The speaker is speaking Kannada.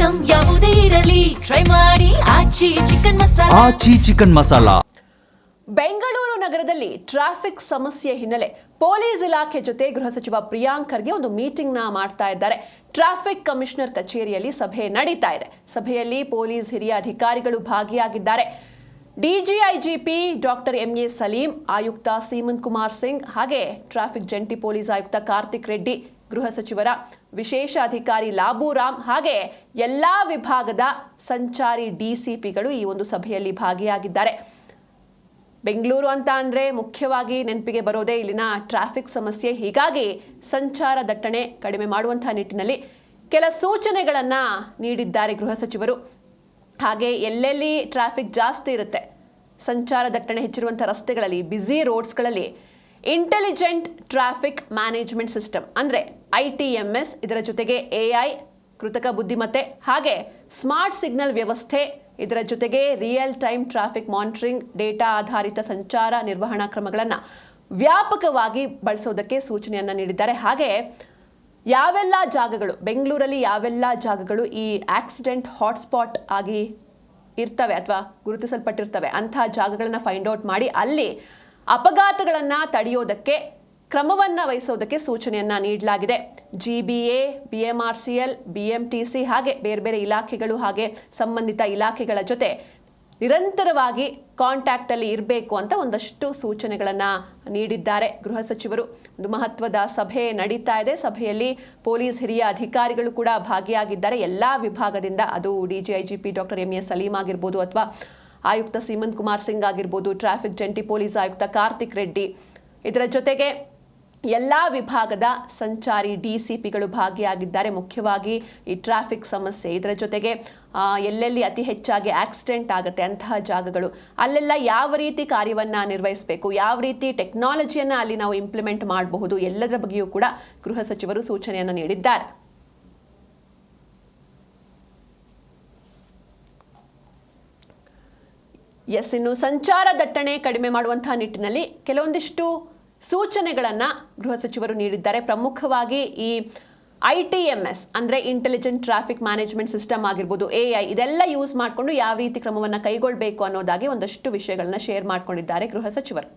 ಐಟಂ ಯಾವುದೇ ಇರಲಿ ಟ್ರೈ ಮಾಡಿ ಆಚಿ ಚಿಕನ್ ಮಸಾಲಾ. ಬೆಂಗಳೂರು ನಗರದಲ್ಲಿ ಟ್ರಾಫಿಕ್ ಸಮಸ್ಯೆ ಹಿನ್ನೆಲೆ ಪೊಲೀಸ್ ಇಲಾಖೆ ಜೊತೆ ಗೃಹ ಸಚಿವ ಪ್ರಿಯಾಂಕ್ ಖರ್ಗೆ ಒಂದು ಮೀಟಿಂಗ್ ಮಾಡ್ತಾ ಇದ್ದಾರೆ. ಟ್ರಾಫಿಕ್ ಕಮಿಷನರ್ ಕಚೇರಿಯಲ್ಲಿ ಸಭೆ ನಡೀತಾ ಇದೆ. ಸಭೆಯಲ್ಲಿ ಪೊಲೀಸ್ ಹಿರಿಯ ಅಧಿಕಾರಿಗಳು ಭಾಗಿಯಾಗಿದ್ದಾರೆ. ಡಿಜಿಐಜಿಪಿ ಡಾಕ್ಟರ್ ಎಂಎ ಸಲೀಂ, ಆಯುಕ್ತ ಸೀಮಂತ್ ಕುಮಾರ್ ಸಿಂಗ್, ಹಾಗೆ ಟ್ರಾಫಿಕ್ ಜಂಟಿ ಪೊಲೀಸ್ ಆಯುಕ್ತ ಕಾರ್ತಿಕ್ ರೆಡ್ಡಿ, ಗೃಹ ಸಚಿವರ ವಿಶೇಷ ಅಧಿಕಾರಿ ಲಾಬುರಾಮ್ ಹಾಗೆ ಎಲ್ಲಾ ವಿಭಾಗದ ಸಂಚಾರಿ ಡಿಸಿಪಿಗಳು ಈ ಒಂದು ಸಭೆಯಲ್ಲಿ ಭಾಗಿಯಾಗಿದ್ದಾರೆ. ಬೆಂಗಳೂರು ಅಂತ ಅಂದರೆ ಮುಖ್ಯವಾಗಿ ನೆನಪಿಗೆ ಬರೋದೇ ಇಲ್ಲಿನ ಟ್ರಾಫಿಕ್ ಸಮಸ್ಯೆ. ಹೀಗಾಗಿ ಸಂಚಾರ ದಟ್ಟಣೆ ಕಡಿಮೆ ಮಾಡುವಂತಹ ನಿಟ್ಟಿನಲ್ಲಿ ಕೆಲ ಸೂಚನೆಗಳನ್ನು ನೀಡಿದ್ದಾರೆ ಗೃಹ ಸಚಿವರು. ಹಾಗೆ ಎಲ್ಲೆಲ್ಲಿ ಟ್ರಾಫಿಕ್ ಜಾಸ್ತಿ ಇರುತ್ತೆ, ಸಂಚಾರ ದಟ್ಟಣೆ ಹೆಚ್ಚಿರುವಂಥ ರಸ್ತೆಗಳಲ್ಲಿ, ಬ್ಯುಸಿ ರೋಡ್ಸ್ಗಳಲ್ಲಿ ಇಂಟೆಲಿಜೆಂಟ್ ಟ್ರಾಫಿಕ್ ಮ್ಯಾನೇಜ್ಮೆಂಟ್ ಸಿಸ್ಟಮ್ ಅಂದರೆ ITMS, ಇದರ ಜೊತೆಗೆ AI, ಕೃತಕ ಬುದ್ಧಿಮತ್ತೆ ಹಾಗೆ ಸ್ಮಾರ್ಟ್ ಸಿಗ್ನಲ್ ವ್ಯವಸ್ಥೆ, ಇದರ ಜೊತೆಗೆ real time traffic monitoring, data ಆಧಾರಿತ ಸಂಚಾರ ನಿರ್ವಹಣಾ ಕ್ರಮಗಳನ್ನು ವ್ಯಾಪಕವಾಗಿ ಬಳಸೋದಕ್ಕೆ ಸೂಚನೆಯನ್ನು ನೀಡಿದ್ದಾರೆ. ಹಾಗೆ ಯಾವೆಲ್ಲ ಜಾಗಗಳು, ಬೆಂಗಳೂರಲ್ಲಿ ಯಾವೆಲ್ಲ ಜಾಗಗಳು ಈ ಆಕ್ಸಿಡೆಂಟ್ ಹಾಟ್ಸ್ಪಾಟ್ ಆಗಿ ಇರ್ತವೆ ಅಥವಾ ಗುರುತಿಸಲ್ಪಟ್ಟಿರ್ತವೆ ಅಂಥ ಜಾಗಗಳನ್ನು ಫೈಂಡ್ ಔಟ್ ಮಾಡಿ ಅಲ್ಲಿ ಅಪಘಾತಗಳನ್ನು ತಡೆಯೋದಕ್ಕೆ ಕ್ರಮವನ್ನು ವಹಿಸೋದಕ್ಕೆ ಸೂಚನೆಯನ್ನು ನೀಡಲಾಗಿದೆ. GBA, BMRCL, BMTC ಹಾಗೆ ಬೇರೆ ಬೇರೆ ಇಲಾಖೆಗಳು ಹಾಗೆ ಸಂಬಂಧಿತ ಇಲಾಖೆಗಳ ಜೊತೆ ನಿರಂತರವಾಗಿ ಕಾಂಟ್ಯಾಕ್ಟಲ್ಲಿ ಇರಬೇಕು ಅಂತ ಒಂದಷ್ಟು ಸೂಚನೆಗಳನ್ನು ನೀಡಿದ್ದಾರೆ ಗೃಹ ಸಚಿವರು. ಒಂದು ಮಹತ್ವದ ಸಭೆ ನಡೀತಾ ಇದೆ. ಸಭೆಯಲ್ಲಿ ಪೊಲೀಸ್ ಹಿರಿಯ ಅಧಿಕಾರಿಗಳು ಕೂಡ ಭಾಗಿಯಾಗಿದ್ದಾರೆ. ಎಲ್ಲ ವಿಭಾಗದಿಂದ, ಅದು DGIGP ಡಾಕ್ಟರ್ ಎಂಎ ಸಲೀಂ ಆಗಿರ್ಬೋದು ಅಥವಾ ಆಯುಕ್ತ ಸೀಮಂತ್ ಕುಮಾರ್ ಸಿಂಗ್ ಆಗಿರ್ಬೋದು, ಟ್ರಾಫಿಕ್ ಜಂಟಿ ಪೊಲೀಸ್ ಆಯುಕ್ತ ಕಾರ್ತಿಕ್ ರೆಡ್ಡಿ, ಇದರ ಜೊತೆಗೆ ಎಲ್ಲ ವಿಭಾಗದ ಸಂಚಾರಿ DCPಗಳು ಭಾಗಿಯಾಗಿದ್ದಾರೆ. ಮುಖ್ಯವಾಗಿ ಈ ಟ್ರಾಫಿಕ್ ಸಮಸ್ಯೆ, ಇದರ ಜೊತೆಗೆ ಎಲ್ಲೆಲ್ಲಿ ಅತಿ ಹೆಚ್ಚಾಗಿ ಆಕ್ಸಿಡೆಂಟ್ ಆಗುತ್ತೆ ಅಂತಹ ಜಾಗಗಳು, ಅಲ್ಲೆಲ್ಲ ಯಾವ ರೀತಿ ಕಾರ್ಯವನ್ನು ನಿರ್ವಹಿಸಬೇಕು, ಯಾವ ರೀತಿ ಟೆಕ್ನಾಲಜಿಯನ್ನು ಅಲ್ಲಿ ನಾವು ಇಂಪ್ಲಿಮೆಂಟ್ ಮಾಡಬಹುದು, ಎಲ್ಲದರ ಬಗ್ಗೆಯೂ ಕೂಡ ಗೃಹ ಸಚಿವರು ಸೂಚನೆಯನ್ನು ನೀಡಿದ್ದಾರೆ. ಇನ್ನು ಸಂಚಾರ ದಟ್ಟಣೆ ಕಡಿಮೆ ಮಾಡುವಂತಹ ನಿಟ್ಟಿನಲ್ಲಿ ಕೆಲವೊಂದಿಷ್ಟು ಸೂಚನೆಗಳನ್ನು ಗೃಹ ಸಚಿವರು ನೀಡಿದ್ದಾರೆ. ಪ್ರಮುಖವಾಗಿ ಈ ITMS ಅಂದರೆ ಇಂಟೆಲಿಜೆಂಟ್ ಟ್ರಾಫಿಕ್ ಮ್ಯಾನೇಜ್ಮೆಂಟ್ ಸಿಸ್ಟಮ್ ಆಗಿರ್ಬೋದು, AI, ಇದೆಲ್ಲ ಯೂಸ್ ಮಾಡಿಕೊಂಡು ಯಾವ ರೀತಿ ಕ್ರಮವನ್ನು ಕೈಗೊಳ್ಳಬೇಕು ಅನ್ನೋದಾಗಿ ಒಂದಷ್ಟು ವಿಷಯಗಳನ್ನ ಶೇರ್ ಮಾಡ್ಕೊಂಡಿದ್ದಾರೆ ಗೃಹ ಸಚಿವರು.